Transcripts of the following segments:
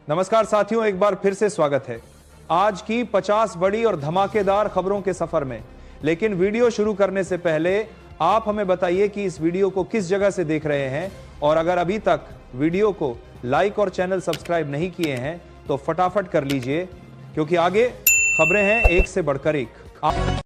नमस्कार साथियों, एक बार फिर से स्वागत है आज की 50 बड़ी और धमाकेदार खबरों के सफर में। लेकिन वीडियो शुरू करने से पहले आप हमें बताइए कि इस वीडियो को किस जगह से देख रहे हैं, और अगर अभी तक वीडियो को लाइक और चैनल सब्सक्राइब नहीं किए हैं तो फटाफट कर लीजिए, क्योंकि आगे खबरें हैं एक से बढ़कर एक।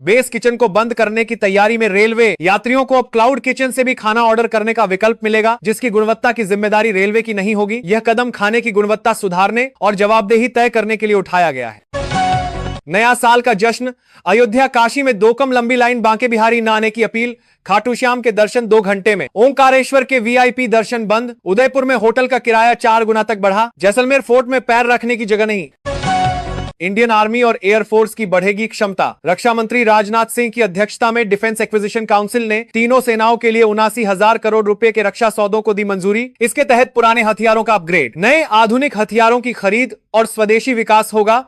बेस किचन को बंद करने की तैयारी में रेलवे। यात्रियों को अब क्लाउड किचन से भी खाना ऑर्डर करने का विकल्प मिलेगा, जिसकी गुणवत्ता की जिम्मेदारी रेलवे की नहीं होगी। यह कदम खाने की गुणवत्ता सुधारने और जवाबदेही तय करने के लिए उठाया गया है। नया साल का जश्न। अयोध्या काशी में 2 कम लंबी लाइन, बांके बिहारी न आने की अपील। खाटू श्याम के दर्शन 2 घंटे में। ओंकारेश्वर के वीआईपी दर्शन बंद। उदयपुर में होटल का किराया 4 गुना तक बढ़ा। जैसलमेर फोर्ट में पैर रखने की जगह नहीं। इंडियन आर्मी और एयरफोर्स की बढ़ेगी क्षमता। रक्षा मंत्री राजनाथ सिंह की अध्यक्षता में डिफेंस एक्विजिशन काउंसिल ने तीनों सेनाओं के लिए 79,000 करोड़ रुपए के रक्षा सौदों को दी मंजूरी। इसके तहत पुराने हथियारों का अपग्रेड, नए आधुनिक हथियारों की खरीद और स्वदेशी विकास होगा।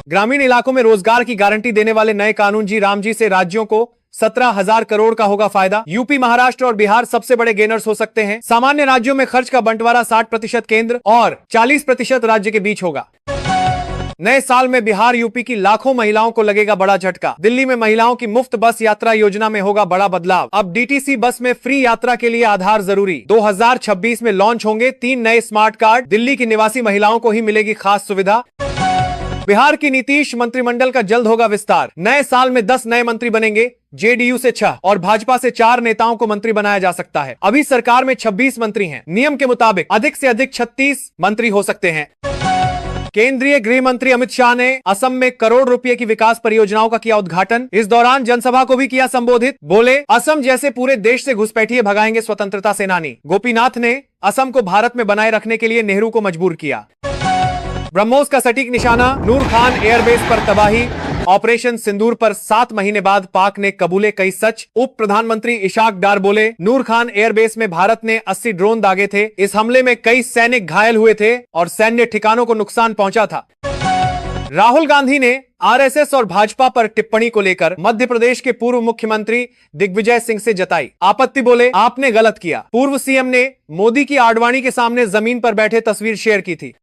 ग्रामीण इलाकों में रोजगार की गारंटी देने वाले नए कानून जी राम जी से राज्यों को 17,000 करोड़ का होगा फायदा। यूपी, महाराष्ट्र और बिहार सबसे बड़े गेनर्स हो सकते हैं। सामान्य राज्यों में खर्च का बंटवारा 60% केंद्र और 40% राज्य के बीच होगा। नए साल में बिहार, यूपी की लाखों महिलाओं को लगेगा बड़ा झटका। दिल्ली में महिलाओं की मुफ्त बस यात्रा योजना में होगा बड़ा बदलाव। अब डीटीसी बस में फ्री यात्रा के लिए आधार जरूरी। 2026 में लॉन्च होंगे 3 नए स्मार्ट कार्ड। दिल्ली की निवासी महिलाओं को ही मिलेगी खास सुविधा। बिहार की नीतीश मंत्रिमंडल का जल्द होगा विस्तार। नए साल में 10 नए मंत्री बनेंगे। जेडीयू से 6 और भाजपा से 4 नेताओं को मंत्री बनाया जा सकता है। अभी सरकार में 26 मंत्री हैं। नियम के मुताबिक अधिक से अधिक 36 मंत्री हो सकते हैं। केंद्रीय गृह मंत्री अमित शाह ने असम में करोड़ रुपए की विकास परियोजनाओं का किया उद्घाटन। इस दौरान जनसभा को भी किया संबोधित। बोले, असम जैसे पूरे देश से घुसपैठिए भगाएंगे स्वतंत्रता सेनानी। गोपीनाथ ने असम को भारत में बनाए रखने के लिए नेहरू को मजबूर किया। ब्रह्मोस का सटीक निशाना। नूर खान एयरबेस पर तबाही। ऑपरेशन सिंदूर पर 7 महीने बाद पाक ने कबूले कई सच। उप प्रधानमंत्री इशाक डार बोले, नूर खान एयरबेस में भारत ने 80 ड्रोन दागे थे। इस हमले में कई सैनिक घायल हुए थे और सैन्य ठिकानों को नुकसान पहुंचा था। राहुल गांधी ने आरएसएस और भाजपा पर टिप्पणी को लेकर मध्य प्रदेश के पूर्व मुख्यमंत्री दिग्विजय सिंह से जताई आपत्ति। बोले, आपने गलत किया। पूर्व सीएम ने मोदी की आडवाणी के सामने जमीन पर बैठे तस्वीर शेयर की थी।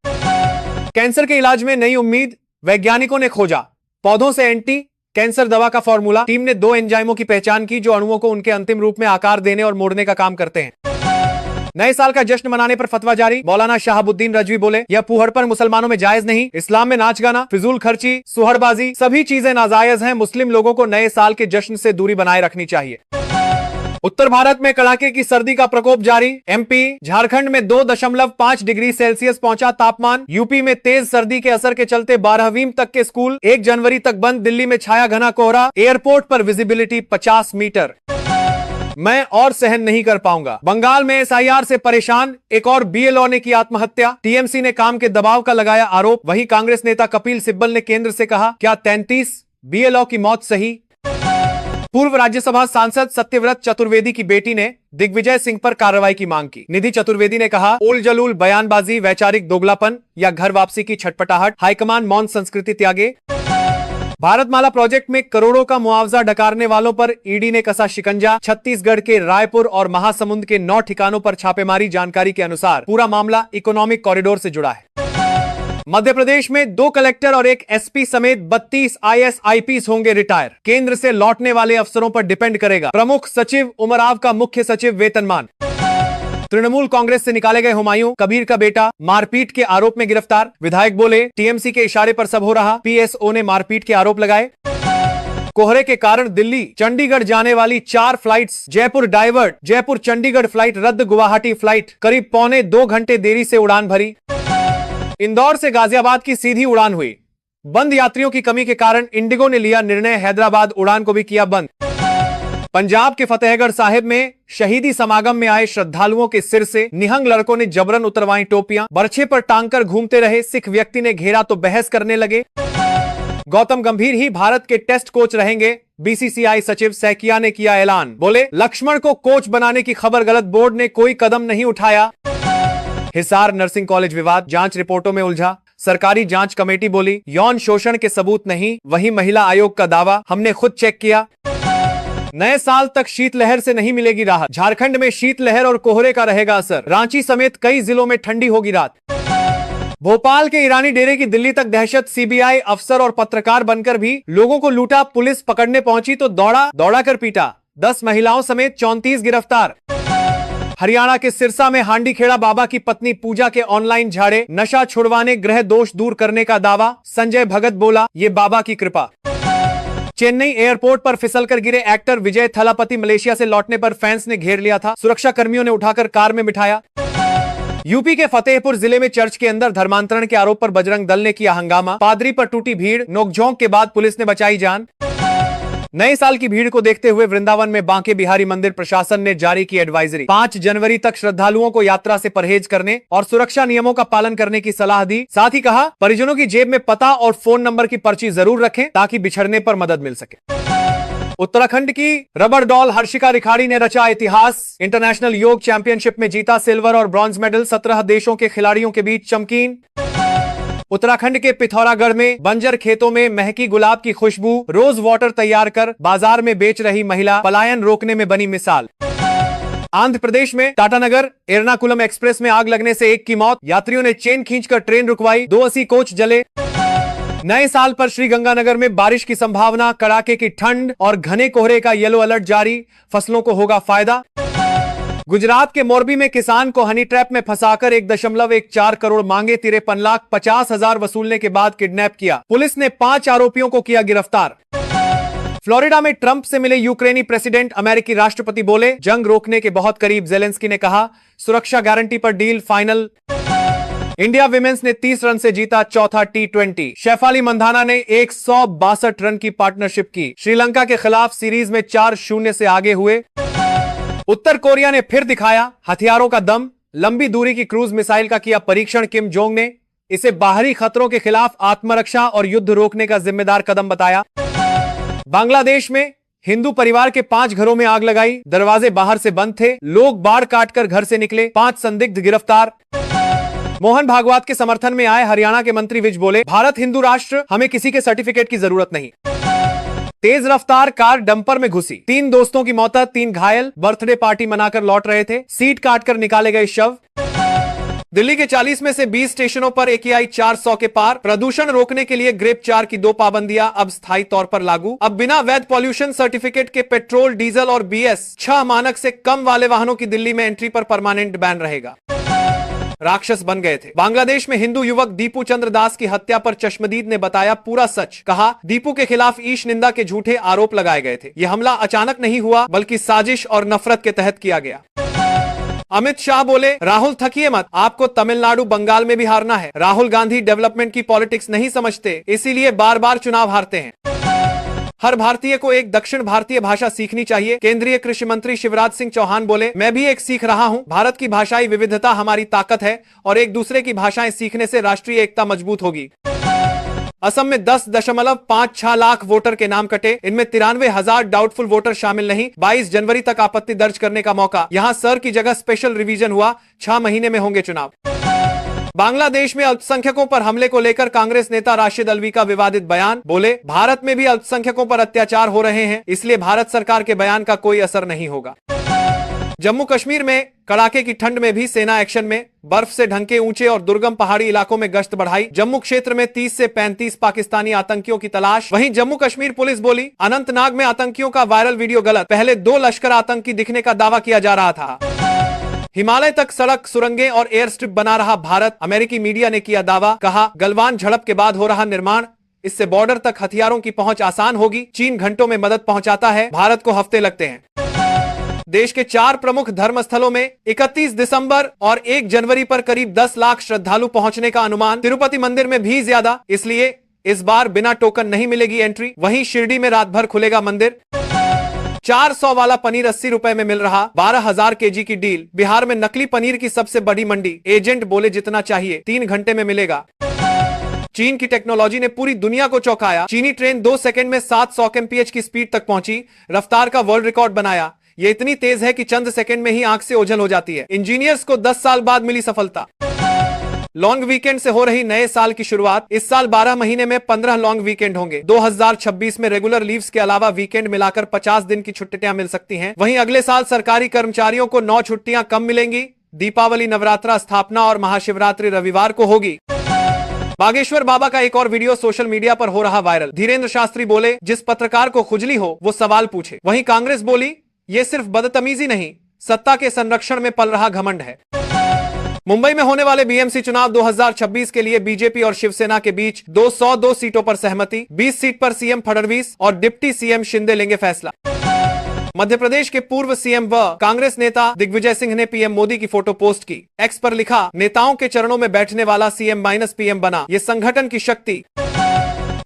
कैंसर के इलाज में नई उम्मीद, वैज्ञानिकों ने खोजा पौधों से एंटी कैंसर दवा का फॉर्मूला। टीम ने 2 एंजाइमों की पहचान की जो अणुओं को उनके अंतिम रूप में आकार देने और मोड़ने का काम करते हैं। नए साल का जश्न मनाने पर फतवा जारी। मौलाना शहाबुद्दीन रजवी बोले, यह फूहड़पन मुसलमानों में जायज नहीं। इस्लाम में नाच गाना, फिजूल खर्ची, सुहड़बाजी सभी चीजें नाजायज हैं। मुस्लिम लोगों को नए साल के जश्न से दूरी बनाए रखनी चाहिए। उत्तर भारत में कड़ाके की सर्दी का प्रकोप जारी। एमपी, झारखंड में 2.5 डिग्री सेल्सियस पहुंचा तापमान। यूपी में तेज सर्दी के असर के चलते 12वीं तक के स्कूल 1 जनवरी तक बंद। दिल्ली में छाया घना कोहरा। एयरपोर्ट पर विजिबिलिटी 50 मीटर। मैं और सहन नहीं कर पाऊंगा। बंगाल में एसआईआर से परेशान एक और बीएलओ ने की आत्महत्या। टीएमसी ने काम के दबाव का लगाया आरोप। वहीं कांग्रेस नेता कपिल सिब्बल ने केंद्र से कहा, क्या 33 बीएलओ की मौत सही? पूर्व राज्यसभा सांसद सत्यव्रत चतुर्वेदी की बेटी ने दिग्विजय सिंह पर कार्रवाई की मांग की। निधि चतुर्वेदी ने कहा, उल जलूल बयानबाजी, वैचारिक दोगलापन या घर वापसी की छटपटाहट। हाईकमान मौन संस्कृति त्यागे। भारतमाला प्रोजेक्ट में करोड़ों का मुआवजा डकारने वालों पर ईडी ने कसा शिकंजा। छत्तीसगढ़ के रायपुर और महासमुंद के 9 ठिकानों पर छापेमारी। जानकारी के अनुसार पूरा मामला इकोनॉमिक कॉरिडोर से जुड़ा है। मध्य प्रदेश में 2 कलेक्टर और 1 एसपी समेत 32 आईएएस आईपीएस होंगे रिटायर। केंद्र से लौटने वाले अफसरों पर डिपेंड करेगा प्रमुख सचिव उमराव का मुख्य सचिव वेतनमान। तृणमूल कांग्रेस से निकाले गए हुमायूं कबीर का बेटा मारपीट के आरोप में गिरफ्तार। विधायक बोले, टीएमसी के इशारे पर सब हो रहा। पीएसओ ने मारपीट के आरोप लगाए। कोहरे के कारण दिल्ली चंडीगढ़ जाने वाली 4 flights Jaipur divert. Jaipur Chandigarh flight रद्द। गुवाहाटी फ्लाइट करीब 2.25 घंटे देरी से उड़ान भरी। इंदौर से गाजियाबाद की सीधी उड़ान हुई। बंद यात्रियों की कमी के कारण इंडिगो ने लिया निर्णय, हैदराबाद उड़ान को भी किया बंद। पंजाब के फतेहगढ़ साहिब में शहीदी समागम में आए श्रद्धालुओं के सिर से निहंग लड़कों ने जबरन उतरवाई टोपियां। बरछे पर टांग कर घूमते रहे। सिख व्यक्ति ने घेरा तो बहस करने लगे। गौतम गंभीर ही भारत के टेस्ट कोच रहेंगे। बीसीसीआई सचिव सैकिया ने किया ऐलान। बोले, लक्ष्मण को कोच बनाने की खबर गलत। बोर्ड ने कोई कदम नहीं उठाया। हिसार नर्सिंग कॉलेज विवाद जांच रिपोर्टों में उलझा। सरकारी जांच कमेटी बोली, यौन शोषण के सबूत नहीं। वहीं महिला आयोग का दावा, हमने खुद चेक किया। नए साल तक शीतलहर से नहीं मिलेगी राहत। झारखंड में शीतलहर और कोहरे का रहेगा असर। रांची समेत कई जिलों में ठंडी होगी रात। भोपाल के ईरानी डेरे की दिल्ली तक दहशत, सीबीआई अफसर और पत्रकार बनकर भी लोगों को लूटा, पुलिस पकड़ने पहुंची तो दौड़ा कर पीटा, 10 महिलाओं समेत 34 गिरफ्तार। हरियाणा के सिरसा में हांडीखेड़ा बाबा की पत्नी पूजा के ऑनलाइन झाड़े, नशा छुड़वाने, ग्रह दोष दूर करने का दावा, संजय भगत बोला ये बाबा की कृपा। चेन्नई एयरपोर्ट पर फिसलकर गिरे एक्टर विजय थलापति, मलेशिया से लौटने पर फैंस ने घेर लिया था, सुरक्षा कर्मियों ने उठाकर कार में बिठाया। यूपी के फतेहपुर जिले में चर्च के अंदर धर्मांतरण के आरोप पर बजरंग दल ने किया हंगामा, पादरी पर टूटी भीड़, नोकझोंक के बाद पुलिस ने बचाई जान। नए साल की भीड़ को देखते हुए वृंदावन में बांके बिहारी मंदिर प्रशासन ने जारी की एडवाइजरी, 5 जनवरी तक श्रद्धालुओं को यात्रा से परहेज करने और सुरक्षा नियमों का पालन करने की सलाह दी। साथ ही कहा परिजनों की जेब में पता और फोन नंबर की पर्ची जरूर रखें ताकि बिछड़ने पर मदद मिल सके। उत्तराखंड की रबर डॉल हर्षिका रिखाड़ी ने रचा इतिहास, इंटरनेशनल योग चैंपियनशिप में जीता सिल्वर और ब्रॉन्ज मेडल, 17 देशों के खिलाड़ियों के बीच चमकीन। उत्तराखंड के पिथौरागढ़ में बंजर खेतों में महकी गुलाब की खुशबू, रोज वाटर तैयार कर बाजार में बेच रही महिला पलायन रोकने में बनी मिसाल। आंध्र प्रदेश में टाटानगर एर्नाकुलम एक्सप्रेस में आग लगने से 1 की मौत, यात्रियों ने चेन खींचकर ट्रेन रुकवाई, 82 कोच जले। नए साल पर श्रीगंगानगर में बारिश की संभावना, कड़ाके की ठंड और घने कोहरे का येलो अलर्ट जारी, फसलों को होगा फायदा। गुजरात के मोरबी में किसान को हनी ट्रैप में फंसाकर 1.14 करोड़ मांगे, 53,50,000 वसूलने के बाद किडनैप किया, पुलिस ने 5 आरोपियों को किया गिरफ्तार। फ्लोरिडा में ट्रंप से मिले यूक्रेनी प्रेसिडेंट, अमेरिकी राष्ट्रपति बोले जंग रोकने के बहुत करीब, जेलेंस्की ने कहा सुरक्षा गारंटी पर डील फाइनल। इंडिया विमेंस ने 30 रन से जीता चौथा T20, शेफाली मंधाना ने 162 रन की पार्टनरशिप की, श्रीलंका के खिलाफ सीरीज में 4-0 से आगे हुए। उत्तर कोरिया ने फिर दिखाया हथियारों का दम, लंबी दूरी की क्रूज मिसाइल का किया परीक्षण, किम जोंग ने इसे बाहरी खतरों के खिलाफ आत्मरक्षा और युद्ध रोकने का जिम्मेदार कदम बताया। बांग्लादेश में हिंदू परिवार के 5 घरों में आग लगाई, दरवाजे बाहर से बंद थे, लोग बाड़ काटकर घर से निकले, 5 संदिग्ध गिरफ्तार। मोहन भागवत के समर्थन में आए हरियाणा के मंत्री विज बोले भारत हिंदू राष्ट्र, हमें किसी के सर्टिफिकेट की जरूरत नहीं। तेज रफ्तार कार डंपर में घुसी, 3 दोस्तों की मौत, 3 घायल, बर्थडे पार्टी मनाकर लौट रहे थे, सीट काटकर निकाले गए शव। दिल्ली के 40 में से 20 स्टेशनों पर AQI 400 के पार, प्रदूषण रोकने के लिए ग्रेप 4 की 2 पाबंदियां अब स्थायी तौर पर लागू। अब बिना वैध पॉल्यूशन सर्टिफिकेट के पेट्रोल, डीजल और BS 6 मानक से कम वाले वाहनों की दिल्ली में एंट्री पर परमानेंट बैन रहेगा। राक्षस बन गए थे, बांग्लादेश में हिंदू युवक दीपू चंद्र दास की हत्या पर चश्मदीद ने बताया पूरा सच, कहा दीपू के खिलाफ ईश निंदा के झूठे आरोप लगाए गए थे, यह हमला अचानक नहीं हुआ बल्कि साजिश और नफरत के तहत किया गया। अमित शाह बोले राहुल थकिए मत, आपको तमिलनाडु बंगाल में भी हारना है, राहुल गांधी डेवलपमेंट की पॉलिटिक्स नहीं समझते, इसीलिए बार बार चुनाव हारते हैं। हर भारतीय को एक दक्षिण भारतीय भाषा सीखनी चाहिए, केंद्रीय कृषि मंत्री शिवराज सिंह चौहान बोले मैं भी एक सीख रहा हूं, भारत की भाषाई विविधता हमारी ताकत है और एक दूसरे की भाषाएं सीखने से राष्ट्रीय एकता मजबूत होगी। असम में 10.56 लाख वोटर के नाम कटे, इनमें 93,000 डाउटफुल वोटर शामिल नहीं, 22 जनवरी तक आपत्ति दर्ज करने का मौका, यहां सर की जगह स्पेशल रिवीजन हुआ, 6 महीने में होंगे चुनाव। बांग्लादेश में अल्पसंख्यकों पर हमले को लेकर कांग्रेस नेता राशिद अल्वी का विवादित बयान, बोले भारत में भी अल्पसंख्यकों पर अत्याचार हो रहे हैं, इसलिए भारत सरकार के बयान का कोई असर नहीं होगा। जम्मू कश्मीर में कड़ाके की ठंड में भी सेना एक्शन में, बर्फ से ढंके ऊंचे और दुर्गम पहाड़ी इलाकों में गश्त बढ़ाई, जम्मू क्षेत्र में 30 से 35 पाकिस्तानी आतंकियों की तलाश। वहीं जम्मू कश्मीर पुलिस बोली अनंतनाग में आतंकियों का वायरल वीडियो गलत, पहले 2 लश्कर आतंकी दिखने का दावा किया जा रहा था। हिमालय तक सड़क, सुरंगें और एयर स्ट्रिप बना रहा भारत, अमेरिकी मीडिया ने किया दावा, कहा गलवान झड़प के बाद हो रहा निर्माण, इससे बॉर्डर तक हथियारों की पहुंच आसान होगी, चीन घंटों में मदद पहुंचाता है, भारत को हफ्ते लगते हैं। देश के 4 प्रमुख धर्म स्थलों में 31 दिसंबर और 1 जनवरी पर करीब 10 लाख श्रद्धालु पहुंचने का अनुमान, तिरुपति मंदिर में भी ज्यादा, इसलिए इस बार बिना टोकन नहीं मिलेगी एंट्री। वहीं शिरडी में रात भर खुलेगा मंदिर। 400 वाला पनीर 80 रुपए में मिल रहा, 12,000 kg की डील। बिहार में नकली पनीर की सबसे बड़ी मंडी, एजेंट बोले जितना चाहिए 3 घंटे में मिलेगा। चीन की टेक्नोलॉजी ने पूरी दुनिया को चौंकाया, चीनी ट्रेन 2 सेकंड में 700 kmph की स्पीड तक पहुंची, रफ्तार का वर्ल्ड रिकॉर्ड बनाया। ये इतनी तेज है कि चंद सेकंड में ही आंख से ओझल हो जाती है। इंजीनियर्स को 10 साल बाद मिली सफलता। लॉन्ग वीकेंड से हो रही नए साल की शुरुआत, इस साल 12 महीने में 15 लॉन्ग वीकेंड होंगे। 2026 में रेगुलर लीव्स के अलावा वीकेंड मिलाकर 50 दिन की छुट्टियां मिल सकती हैं। वहीं अगले साल सरकारी कर्मचारियों को 9 छुट्टियां कम मिलेंगी। दीपावली, नवरात्रा, स्थापना और महाशिवरात्रि रविवार को होगी। बागेश्वर बाबा का एक और वीडियो सोशल मीडिया पर हो रहा वायरल। धीरेन्द्र शास्त्री बोले, जिस पत्रकार को खुजली हो वो सवाल पूछे। वहीं कांग्रेस बोली, ये सिर्फ बदतमीजी नहीं, सत्ता के संरक्षण में पल रहा घमंड है। मुंबई में होने वाले बीएमसी चुनाव 2026 के लिए बीजेपी और शिवसेना के बीच 202 सीटों पर सहमति। 20 सीट पर सीएम फडणवीस और डिप्टी सीएम शिंदे लेंगे फैसला। मध्य प्रदेश के पूर्व सीएम व कांग्रेस नेता दिग्विजय सिंह ने पीएम मोदी की फोटो पोस्ट की। एक्स पर लिखा, नेताओं के चरणों में बैठने वाला सीएम-पीएम बना, ये संगठन की शक्ति।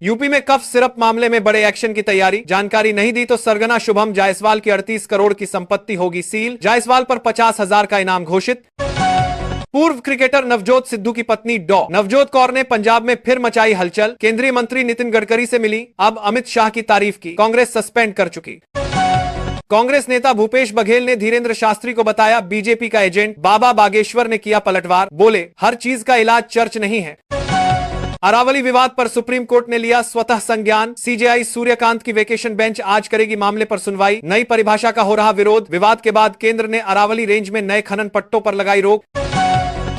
यूपी में कफ सिरप मामले में बड़े एक्शन की तैयारी। जानकारी नहीं दी तो सरगना शुभम जायसवाल की 38 करोड़ की संपत्ति होगी सील। जायसवाल पर 50,000 का इनाम घोषित। पूर्व क्रिकेटर नवजोत सिद्धू की पत्नी डॉ नवजोत कौर ने पंजाब में फिर मचाई हलचल। केंद्रीय मंत्री नितिन गडकरी से मिली, अब अमित शाह की तारीफ की। कांग्रेस सस्पेंड कर चुकी। कांग्रेस नेता भूपेश बघेल ने धीरेन्द्र शास्त्री को बताया बीजेपी का एजेंट। बाबा बागेश्वर ने किया पलटवार, बोले हर चीज का इलाज चर्च नहीं है। अरावली विवाद पर सुप्रीम कोर्ट ने लिया स्वतः संज्ञान। सीजेआई सूर्यकांत की वेकेशन बेंच आज करेगी मामले पर सुनवाई। नई परिभाषा का हो रहा विरोध। विवाद के बाद केंद्र ने अरावली रेंज में नए खनन पट्टों पर लगाई रोक।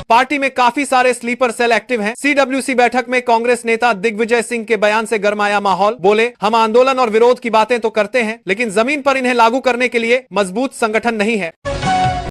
पार्टी में काफी सारे स्लीपर सेल एक्टिव हैं। सीडब्ल्यूसी बैठक में कांग्रेस नेता दिग्विजय सिंह के बयान से गरमाया माहौल। बोले, हम आंदोलन और विरोध की बातें तो करते हैं, लेकिन जमीन पर इन्हें लागू करने के लिए मजबूत संगठन नहीं है।